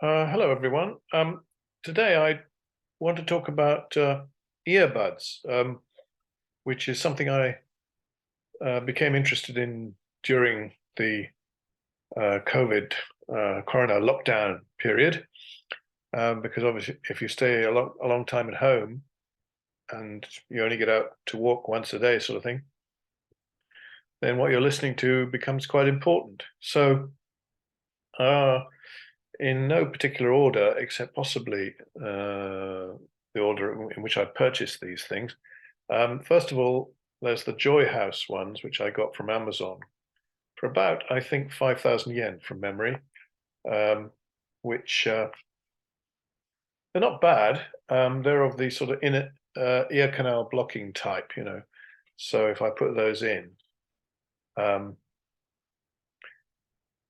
Hello, everyone. Today I want to talk about earbuds, which is something I became interested in during the COVID corona lockdown period, because obviously if you stay a long time at home and you only get out to walk once a day sort of thing, then what you're listening to becomes quite important. So uh, in no particular order, except possibly the order in which I purchased these things. First of all, there's the Joyhouse ones, which I got from Amazon for about, I think, 5,000 yen from memory, which they're not bad. They're of the sort of inner ear canal blocking type, you know. So if I put those in, um,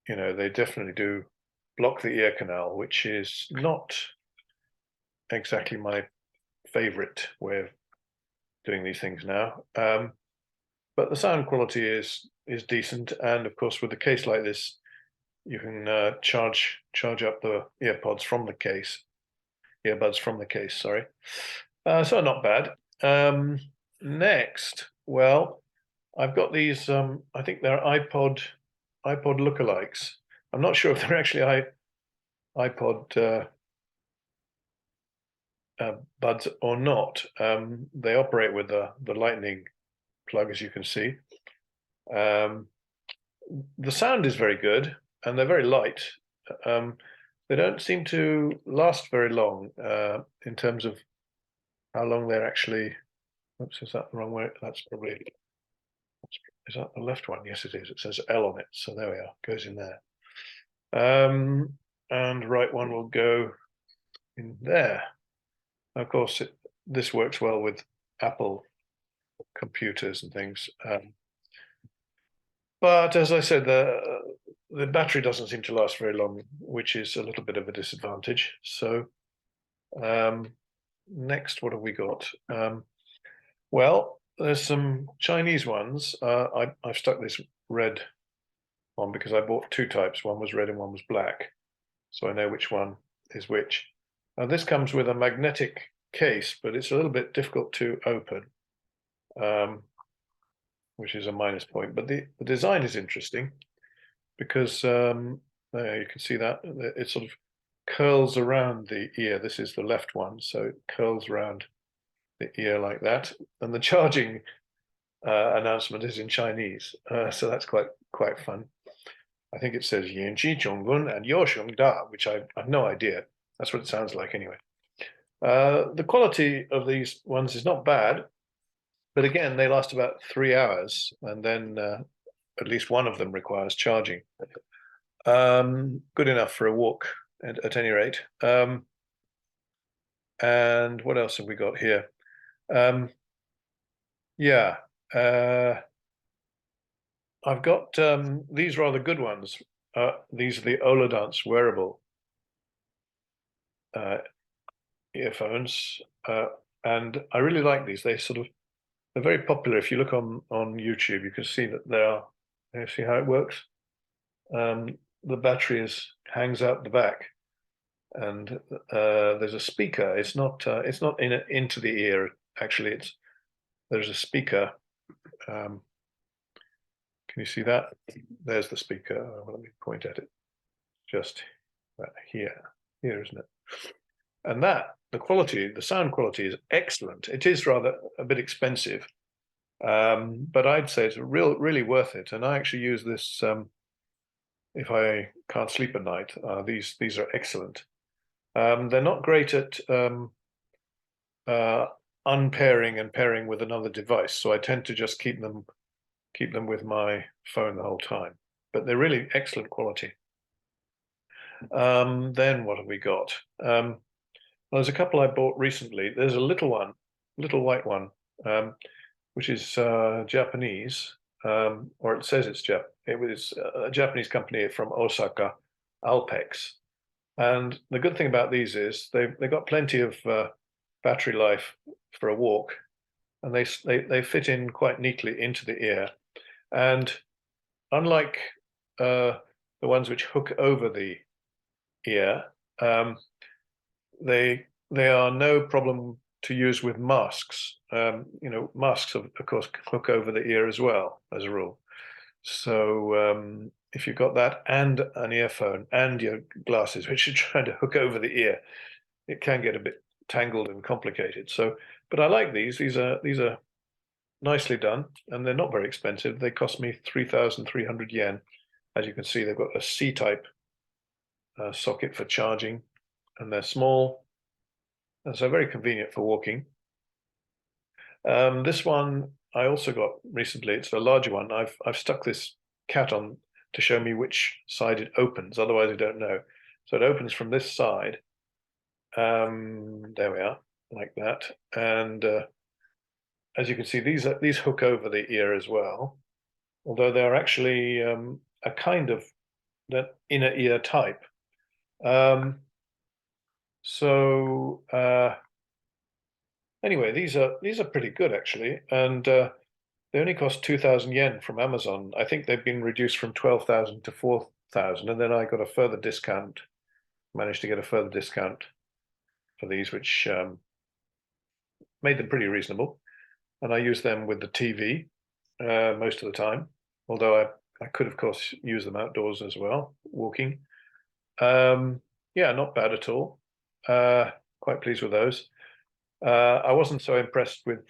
you know, they definitely do block the ear canal, which is not exactly my favorite way of doing these things now. But the sound quality is decent, and of course, with a case like this, you can charge up the earbuds from the case. Sorry. So not bad. Next, well, I've got these. I think they're iPod lookalikes. I'm not sure if they're actually iPod buds or not. They operate with the lightning plug, as you can see. The sound is very good, and they're very light. They don't seem to last very long in terms of how long they're actually. Oops, is that the wrong way? That's probably. Is that the left one? Yes, it is. It says L on it, so there we are. Goes in there. And right one will go in there. Of course, this works well with Apple computers and things. But as I said, the battery doesn't seem to last very long, which is a little bit of a disadvantage. So next, what have we got? Well, there's some Chinese ones. I've stuck this red on because I bought two types. One was red and one was black. So I know which one is which. This comes with a magnetic case, but it's a little bit difficult to open, which is a minus point. But the design is interesting because you can see that it sort of curls around the ear. This is the left one, so it curls around the ear like that. And the charging announcement is in Chinese, so that's quite fun. I think it says Yanji Zhonggun and Yoshung Da, which I have no idea. That's what it sounds like anyway. The quality of these ones is not bad, but again, they last about 3 hours, and then at least one of them requires charging. Good enough for a walk at any rate. And what else have we got here? Yeah, I've got these rather good ones. These are the Oladance Wearable earphones, and I really like these. They're very popular. If you look on YouTube, you can see that they are. You see how it works? The battery hangs out the back, and there's a speaker. It's not into the ear. Actually, there's a speaker. Can you see that? There's the speaker. Let me point at it. Just here, isn't it? And the sound quality is excellent. It is rather a bit expensive, but I'd say it's really worth it. And I actually use this if I can't sleep at night. These are excellent. They're not great at unpairing and pairing with another device, so I tend to just keep them with my phone the whole time. But they're really excellent quality. Then what have we got? There's a couple I bought recently. There's a little white one, which is Japanese, or it says it's It was a Japanese company from Osaka, Alpex. And the good thing about these is they've got plenty of battery life for a walk, and they fit in quite neatly into the ear. And unlike the ones which hook over the ear, They are no problem to use with masks. Masks of course hook over the ear as well as a rule. So if you've got that and an earphone and your glasses, which you're trying to hook over the ear, it can get a bit tangled and complicated. So, but I like these. These are nicely done, and they're not very expensive. They cost me 3,300 yen. As you can see, they've got a C-type socket for charging, and they're small, and so very convenient for walking. This one I also got recently. It's a larger one. I've stuck this cat on to show me which side it opens. Otherwise, I don't know. So it opens from this side. There we are, like that. And as you can see, these hook over the ear as well, although they're actually a kind of that inner ear type. Anyway, these are pretty good actually, and they only cost 2,000 yen from Amazon. I think they've been reduced from 12,000 to 4,000, and then I got a further discount. Managed to get a further discount for these, which made them pretty reasonable. And I use them with the TV most of the time, although I could, of course, use them outdoors as well, walking. Yeah, not bad at all. Quite pleased with those. I wasn't so impressed with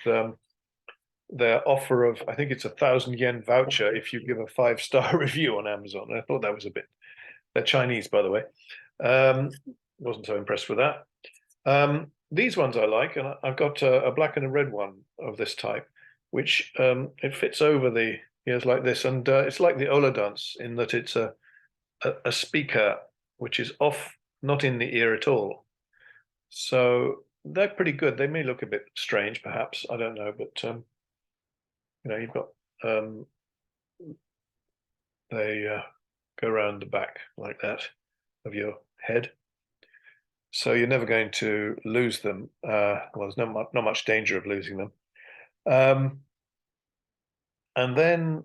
their offer of, I think it's 1,000 yen voucher if you give a 5-star review on Amazon. I thought that was a bit, they're Chinese, by the way. Wasn't so impressed with that. These ones I like, and I've got a black and a red one of this type, which it fits over the ears like this, and it's like the Oladance in that it's a speaker which is off, not in the ear at all. So they're pretty good. They may look a bit strange, perhaps, I don't know, but you've got they go around the back like that of your head. So you're never going to lose them. Well, there's not much danger of losing them. And then,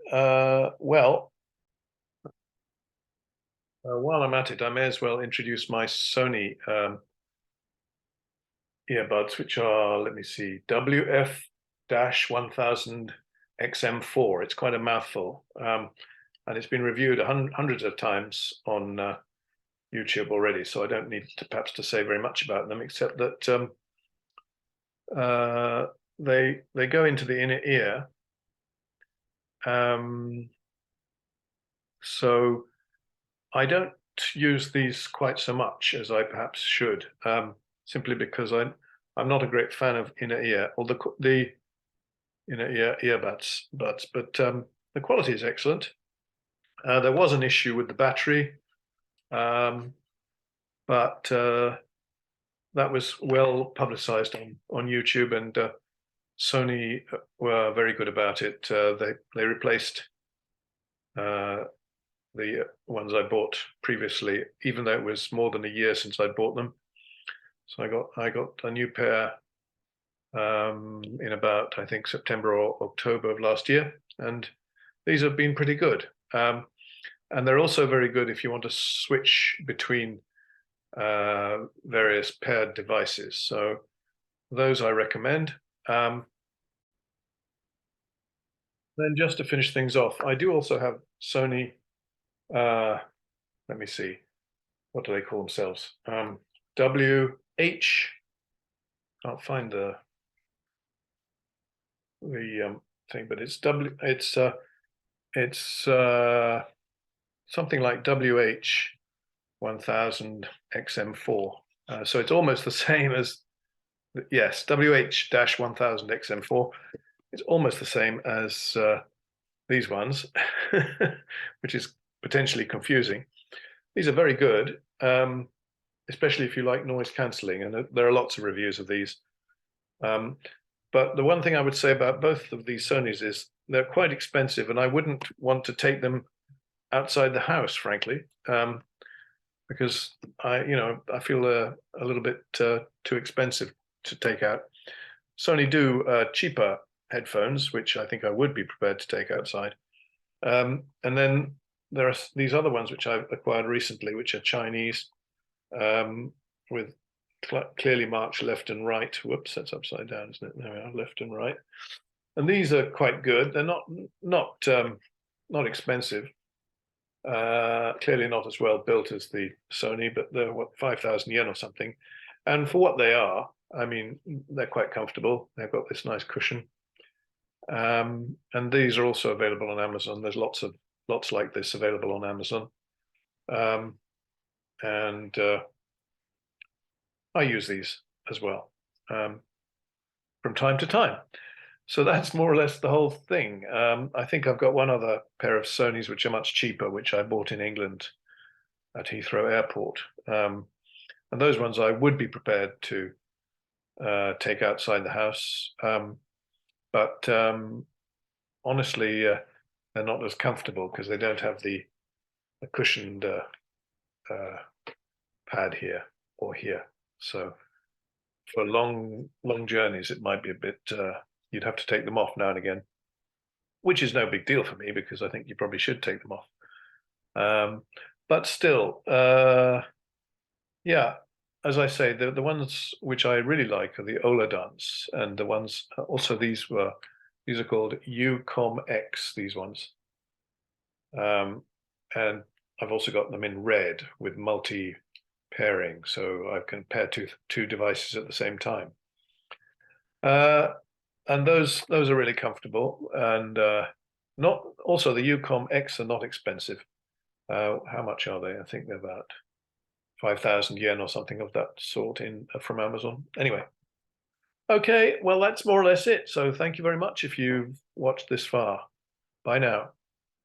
while I'm at it, I may as well introduce my Sony earbuds, which are, let me see, WF-1000 XM4. It's quite a mouthful, and it's been reviewed hundreds of times on YouTube already, so I don't need to perhaps to say very much about them, except that they go into the inner ear. So I don't use these quite so much as I perhaps should, simply because I'm not a great fan of inner ear, or the inner ear earbuds, but the quality is excellent. There was an issue with the battery, but that was well publicized on YouTube, and Sony were very good about it. They replaced the ones I bought previously, even though it was more than a year since I bought them. So I got a new pair in about, I think, September or October of last year, and these have been pretty good. And they're also very good if you want to switch between various paired devices. So those I recommend. Then just to finish things off, I do also have Sony, let me see, what do they call themselves? WH, can't find the thing, but it's something like WH-1000 XM4. So it's almost the same as, yes, WH-1000 XM4. It's almost the same as these ones, which is potentially confusing. These are very good, especially if you like noise cancelling, and there are lots of reviews of these. But the one thing I would say about both of these Sonys is they're quite expensive, and I wouldn't want to take them outside the house, frankly, because I feel a little bit too expensive to take out. Sony do cheaper headphones, which I think I would be prepared to take outside. And then there are these other ones which I've acquired recently, which are Chinese, with clearly marked left and right. Whoops, that's upside down, isn't it? There we are, left and right. And these are quite good. They're not expensive. Clearly not as well built as the Sony, but they're what, 5,000 yen or something. And for what they are, I mean, they're quite comfortable. They've got this nice cushion. And these are also available on Amazon. There's lots like this available on Amazon. And I use these as well from time to time. So that's more or less the whole thing. I think I've got one other pair of Sonys which are much cheaper, which I bought in England at Heathrow Airport. And those ones I would be prepared to take outside the house. But honestly, they're not as comfortable because they don't have the cushioned pad here or here. So for long journeys, it might be a bit, you'd have to take them off now and again, which is no big deal for me because I think you probably should take them off. But still, yeah, as I say, the ones which I really like are the Oladance, and the ones also these are called UCOMX, these ones. And I've also got them in red with multi-pairing, so I can pair two devices at the same time. And those are really comfortable, and not also the UCOMX are not expensive. How much are they? I think they're about 5,000 yen or something of that sort from Amazon. Anyway, okay, well, that's more or less it. So thank you very much if you've watched this far. Bye now.